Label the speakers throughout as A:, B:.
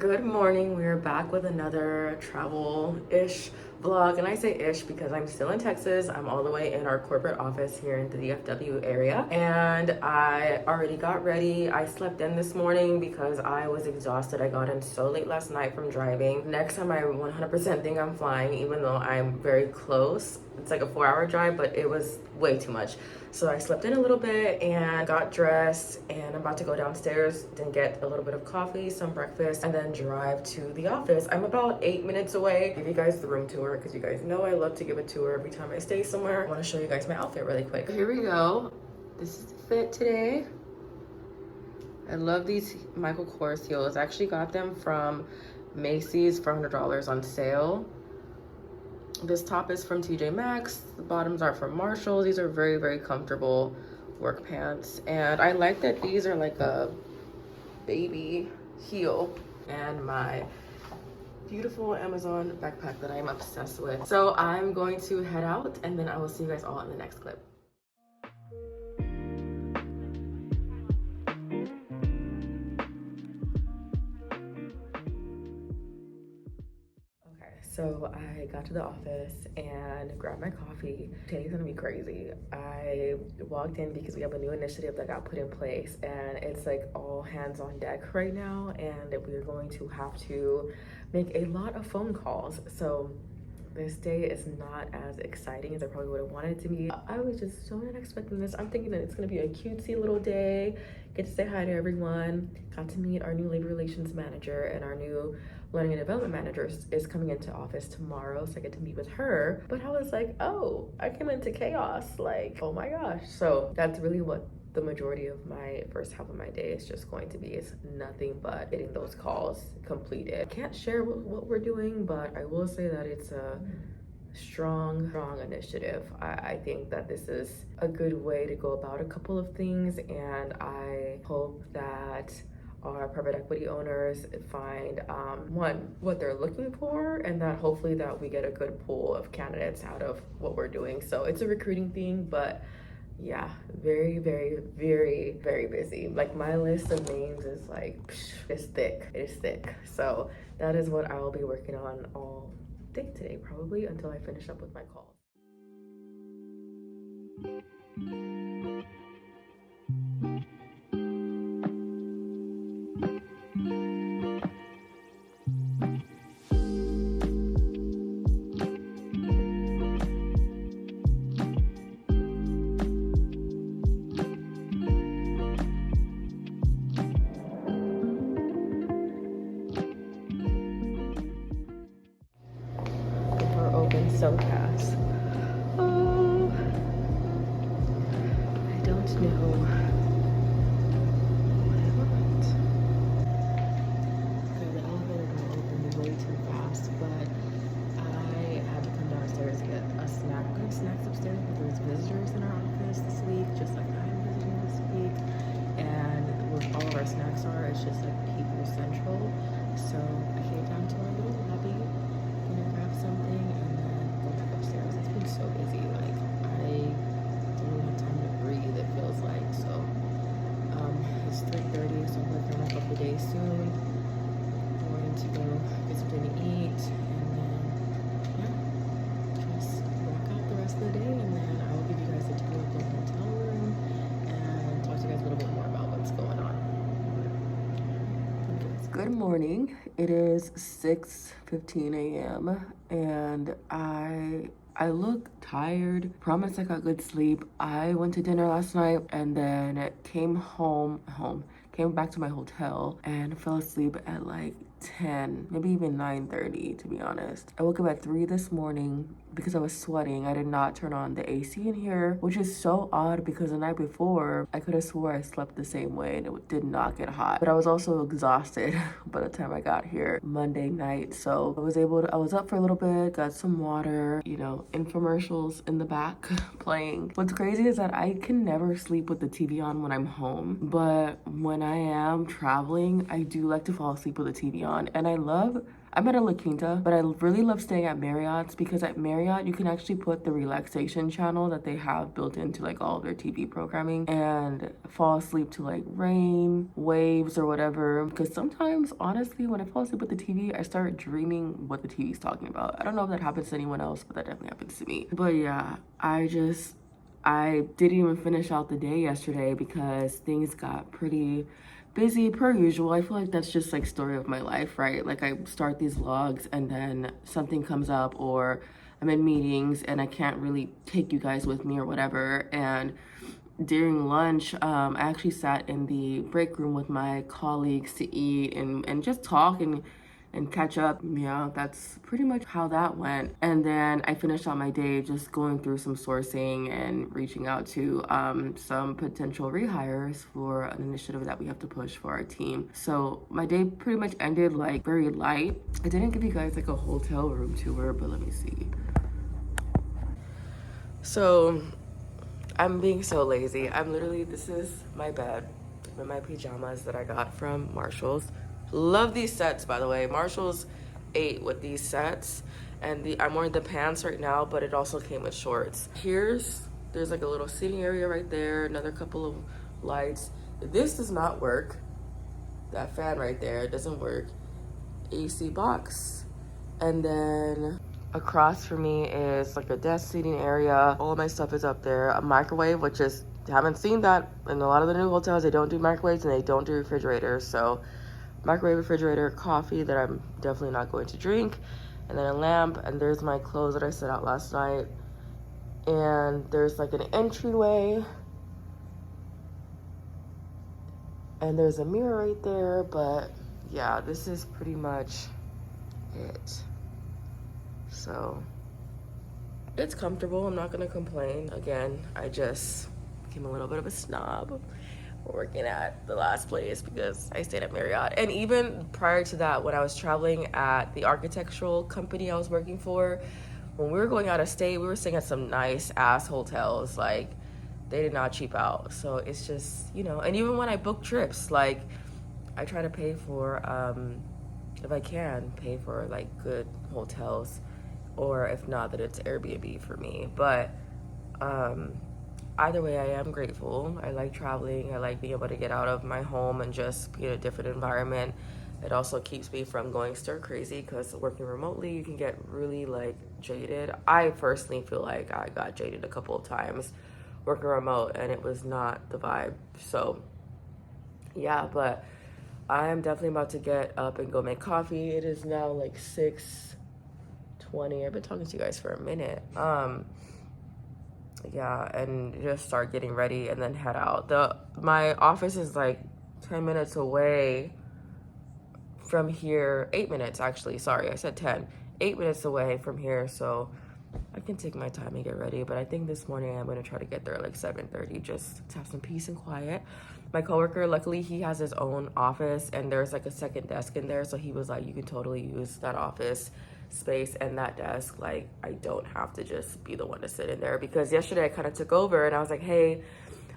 A: Good morning. We're back with another travel-ish vlog, and I say ish because I'm still in Texas. I'm all the way in our corporate office here in the DFW area, and I already got ready. I slept in this morning because I was exhausted. I got in so late last night from driving. Next time I 100% think I'm flying, even though I'm very close. It's like a 4-hour drive, but it was way too much. So I slept in a little bit and got dressed, and I'm about to go downstairs and get a little bit of coffee, some breakfast, and then drive to the office. I'm about 8 minutes away. Give you guys the room tour because you guys know I love to give a tour every time I stay somewhere. I want to show you guys my outfit really quick. Here we go. This is the fit today. I love these Michael Kors heels. I actually got them from Macy's for $100 on sale. This top is from TJ Maxx. The bottoms are from Marshall. These are very, very comfortable work pants. And I like that these are like a baby heel. And my beautiful Amazon backpack that I'm obsessed with. So I'm going to head out, and then I will see you guys all in the next clip. So I got to the office and grabbed my coffee. Today's gonna be crazy. I walked in because we have a new initiative that got put in place, and it's like all hands on deck right now, and we're going to have to make a lot of phone calls. So this day is not as exciting as I probably would have wanted it to be. I was just so not expecting this. I'm thinking that it's gonna be a cutesy little day, get to say hi to everyone, got to meet our new labor relations manager, and our new learning and development manager is coming into office tomorrow, so I get to meet with her. But I was like, oh, I came into chaos, like, oh my gosh. So that's really what the majority of my first half of my day is just going to be. It's nothing but getting those calls completed. I can't share what we're doing, but I will say that it's a strong initiative. I think that this is a good way to go about a couple of things, and I hope that our private equity owners find one, what they're looking for, and that hopefully that we get a good pool of candidates out of what we're doing. So it's a recruiting thing, but yeah, very busy. Like, my list of names is like, it's thick. It is thick. So that is what I will be working on all day today, probably until I finish up with my calls. So fast. Oh, I don't know what I want. Okay, the elevator door opened way too fast, but I had to come downstairs to get a snack. We have snacks upstairs, but there's visitors in our office this week, just like I'm visiting this week. And with all of our snacks it's just like people central. So I came down to our little lobby, gonna grab something, and upstairs. It's been so busy, like I don't even have time to breathe, it feels like. So it's 3:30, so I'm gonna wrap up the day soon. I'm going to go get something to eat, and then just work out the rest of the day, and then I will give you guys a tour of the hotel room and talk to you guys a little bit more about what's going on. Good morning. It is 6:15 a.m. and I look tired. Promise I got good sleep. I went to dinner last night and then came back to my hotel and fell asleep at like 10, maybe even 9:30, to be honest. I woke up at 3 this morning because I was sweating. I did not turn on the AC in here, which is so odd because the night before I could have swore I slept the same way and it did not get hot. But I was also exhausted by the time I got here Monday night. So I was up for a little bit, got some water, infomercials in the back playing. What's crazy is that I can never sleep with the TV on when I'm home, but when when I am traveling, I do like to fall asleep with the TV on. And I'm at a La Quinta, but I really love staying at Marriott's because at Marriott, you can actually put the relaxation channel that they have built into like all of their TV programming and fall asleep to like rain, waves, or whatever. Because sometimes, honestly, when I fall asleep with the TV, I start dreaming what the TV's talking about. I don't know if that happens to anyone else, but that definitely happens to me. But yeah, I didn't even finish out the day yesterday because things got pretty busy per usual. I feel like that's just like story of my life, right? Like I start these vlogs and then something comes up or I'm in meetings and I can't really take you guys with me or whatever. And during lunch, I actually sat in the break room with my colleagues to eat and just talk and catch up. Yeah, that's pretty much how that went. And then I finished out my day just going through some sourcing and reaching out to some potential rehires for an initiative that we have to push for our team. So my day pretty much ended like very light. I didn't give you guys like a hotel room tour, but let me see. So I'm being so lazy. This is my bed with my pajamas that I got from Marshall's. Love these sets, by the way. Marshall's ate with these sets, and I'm wearing the pants right now, but it also came with shorts. There's like a little seating area right there, another couple of lights. This does not work. That fan right there doesn't work. AC box. And then across from me is like a desk seating area. All of my stuff is up there. A microwave, which is, haven't seen that in a lot of the new hotels. They don't do microwaves and they don't do refrigerators. So microwave, refrigerator, coffee that I'm definitely not going to drink, and then a lamp, and there's my clothes that I set out last night. And there's like an entryway, and there's a mirror right there, but yeah, this is pretty much it. So it's comfortable, I'm not gonna complain. Again, I just became a little bit of a snob working at the last place because I stayed at Marriott. And even prior to that, when I was traveling at the architectural company I was working for, when we were going out of state, we were staying at some nice ass hotels. Like, they did not cheap out. So it's just, you know, and even when I book trips, like I try to pay for, if I can, pay for like good hotels, or if not, that it's Airbnb for me. But either way, I am grateful. I like traveling. I like being able to get out of my home and just be in a different environment. It also keeps me from going stir crazy because working remotely, you can get really like jaded. I personally feel like I got jaded a couple of times working remote and it was not the vibe. So yeah, but I'm definitely about to get up and go make coffee. It is now like 6:20. I've been talking to you guys for a minute. Yeah, and just start getting ready and then head out. My office is like 10 minutes away from here. 8 minutes actually, sorry, I said 10. 8 minutes away from here, so I can take my time and get ready. But I think this morning I'm gonna try to get there at like 7:30 just to have some peace and quiet. My coworker, luckily he has his own office and there's like a second desk in there, so he was like, you can totally use that office space and that desk. Like, I don't have to just be the one to sit in there, because yesterday I kind of took over and I was like, hey,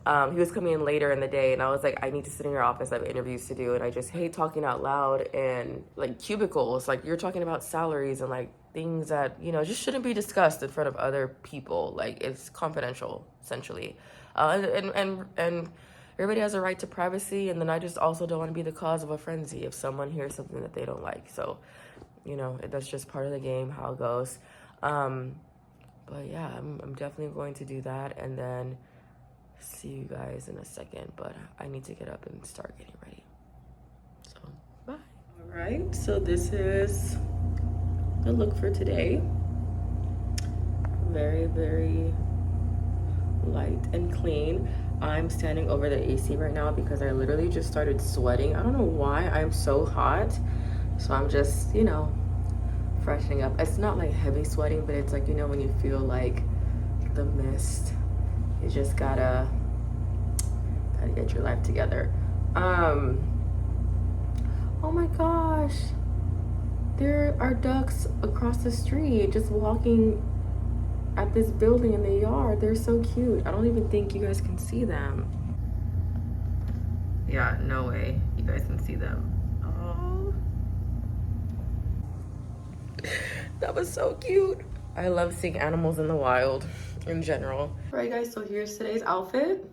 A: he was coming in later in the day and I was like, I need to sit in your office, I have interviews to do. And I just hate talking out loud and like cubicles, like you're talking about salaries and like things that, you know, just shouldn't be discussed in front of other people. Like, it's confidential essentially. And everybody has a right to privacy, and then I just also don't want to be the cause of a frenzy if someone hears something that they don't like. So, you know, that's just part of the game, how it goes. But yeah, I'm definitely going to do that and then see you guys in a second. But I need to get up and start getting ready. So, bye. All right, so this is the look for today. Very, very light and clean. I'm standing over the AC right now because I literally just started sweating. I don't know why I'm so hot. So I'm just, you know, freshening up. It's not like heavy sweating, but it's like, you know, when you feel like the mist, you just gotta get your life together. Oh my gosh. There are ducks across the street just walking at this building in the yard. They're so cute. I don't even think you guys can see them. Yeah, no way you guys can see them. Oh, that was so cute. I love seeing animals in the wild in general. All right, guys, so here's today's outfit.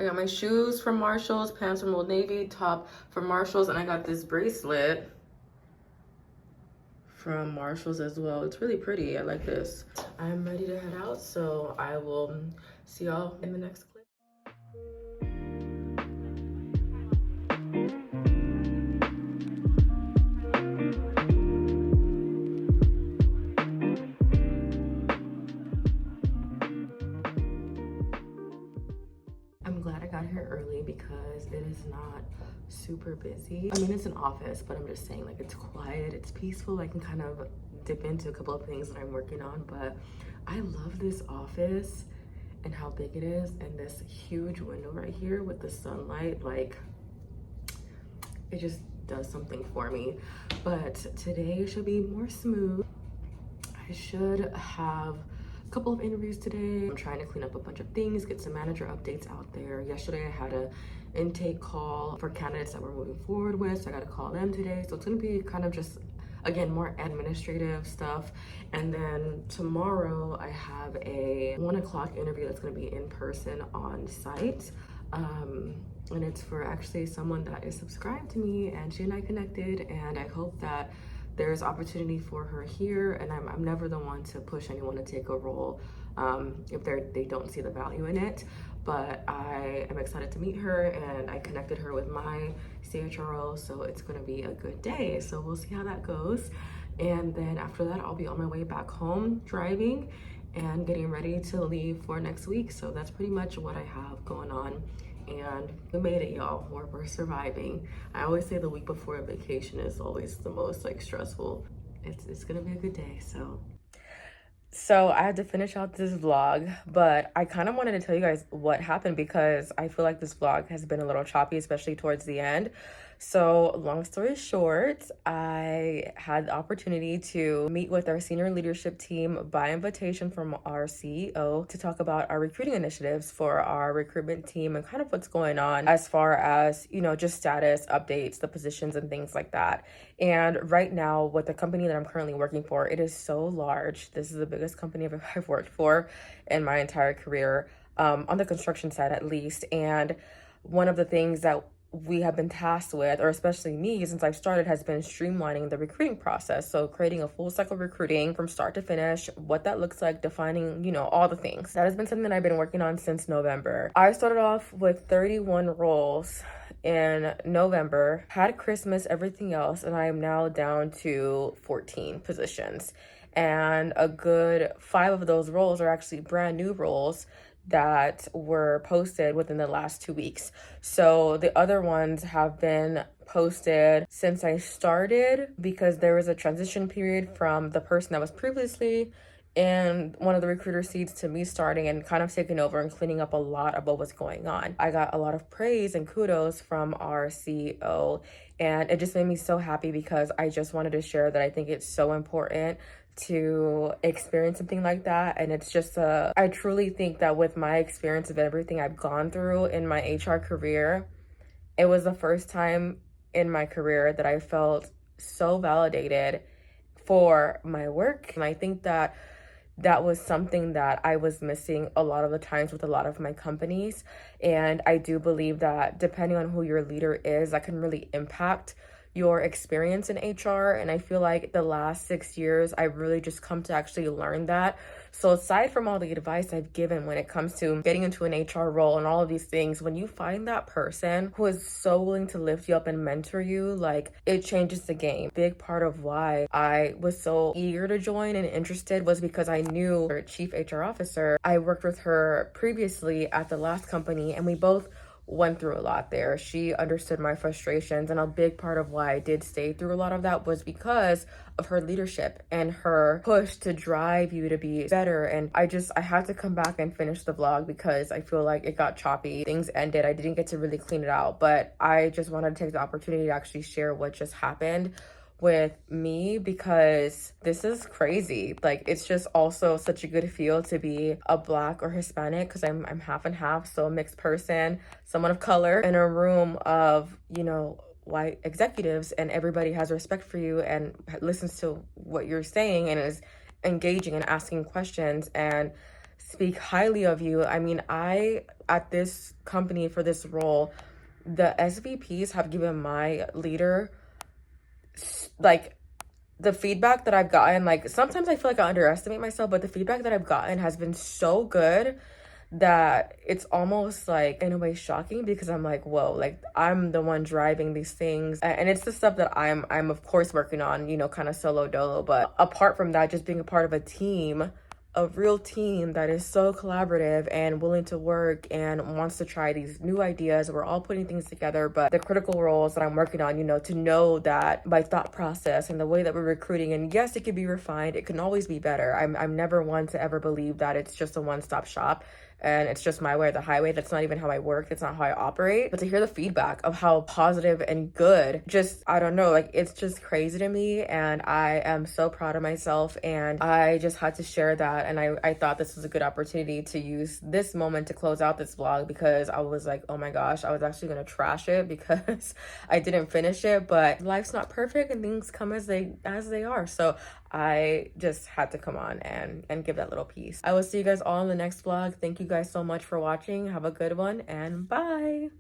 A: I got my shoes from Marshalls, pants from Old Navy, top from Marshalls, and I got this bracelet from Marshalls as well. It's really pretty. I like this. I'm ready to head out, so I will see y'all in the next clip. I'm glad I got here early because it is not super busy. I mean, it's an office, but I'm just saying, like, it's quiet, it's peaceful. I can kind of dip into a couple of things that I'm working on, but I love this office and how big it is, and this huge window right here with the sunlight. Like, it just does something for me. But today should be more smooth. I should have a couple of interviews today. I'm trying to clean up a bunch of things, get some manager updates out there. Yesterday I had a intake call for candidates that we're moving forward with, so I got to call them today. So it's going to be kind of just, again, more administrative stuff. And then tomorrow I have a 1 o'clock interview that's going to be in person on site. And it's for actually someone that is subscribed to me, and she and I connected, and I hope that there's opportunity for her here. And I'm never the one to push anyone to take a role if they don't see the value in it. But I am excited to meet her, and I connected her with my CHRO, so it's gonna be a good day. So we'll see how that goes. And then after that, I'll be on my way back home driving and getting ready to leave for next week. So that's pretty much what I have going on. And we made it, y'all. We're surviving. I always say the week before a vacation is always the most like stressful. It's gonna be a good day. So I had to finish out this vlog, but I kind of wanted to tell you guys what happened because I feel like this vlog has been a little choppy, especially towards the end. So long story short, I had the opportunity to meet with our senior leadership team by invitation from our CEO to talk about our recruiting initiatives for our recruitment team and kind of what's going on as far as, you know, just status updates, the positions and things like that. And right now with the company that I'm currently working for, it is so large. This is the biggest company I've worked for in my entire career, on the construction side at least. And one of the things that we have been tasked with, or especially me since I've started, has been streamlining the recruiting process. So creating a full cycle recruiting from start to finish, what that looks like, defining, you know, all the things. That has been something that I've been working on since November. I started off with 31 roles in November, had Christmas, everything else, and I am now down to 14 positions. And a good 5 of those roles are actually brand new roles that were posted within the last 2 weeks. So the other ones have been posted since I started because there was a transition period from the person that was previously in one of the recruiter seats to me starting and kind of taking over and cleaning up a lot of what was going on. I got a lot of praise and kudos from our CEO, and it just made me so happy because I just wanted to share that I think it's so important to experience something like that. And it's just I truly think that with my experience of everything I've gone through in my HR career, it was the first time in my career that I felt so validated for my work. And I think that that was something that I was missing a lot of the times with a lot of my companies. And I do believe that depending on who your leader is, that can really impact your experience in HR. And I feel like the last 6 years, I've really just come to actually learn that. So aside from all the advice I've given when it comes to getting into an HR role and all of these things, when you find that person who is so willing to lift you up and mentor you, like, it changes the game. Big part of why I was so eager to join and interested was because I knew her chief HR officer. I worked with her previously at the last company, and we both went through a lot there. She understood my frustrations, and a big part of why I did stay through a lot of that was because of her leadership and her push to drive you to be better. And I had to come back and finish the vlog because I feel like it got choppy. Things ended. I didn't get to really clean it out, but I just wanted to take the opportunity to actually share what just happened with me because this is crazy. Like, it's just also such a good feel to be a Black or Hispanic, because I'm half and half, so a mixed person, someone of color, in a room of, you know, white executives, and everybody has respect for you and listens to what you're saying and is engaging and asking questions and speak highly of you. I mean, I, at this company for this role, the SVPs have given my leader, like, the feedback that I've gotten, like, sometimes I feel like I underestimate myself, but the feedback that I've gotten has been so good that it's almost like in a way shocking, because I'm like, whoa, like, I'm the one driving these things, and it's the stuff that I'm of course working on, you know, kind of solo dolo. But apart from that, just being a part of a team, a real team that is so collaborative and willing to work and wants to try these new ideas. We're all putting things together, but the critical roles that I'm working on, you know, to know that my thought process and the way that we're recruiting, and yes, it can be refined, it can always be better. I'm never one to ever believe that it's just a one-stop shop and it's just my way or the highway. That's not even how I work. That's not how I operate. But to hear the feedback of how positive and good, just, I don't know, like, it's just crazy to me. And I am so proud of myself. And I just had to share that. And I thought this was a good opportunity to use this moment to close out this vlog, because I was like, oh my gosh, I was actually going to trash it because I didn't finish it. But life's not perfect and things come as they are. So I just had to come on and give that little piece. I will see you guys all in the next vlog. Thank you guys so much for watching. Have a good one, and bye.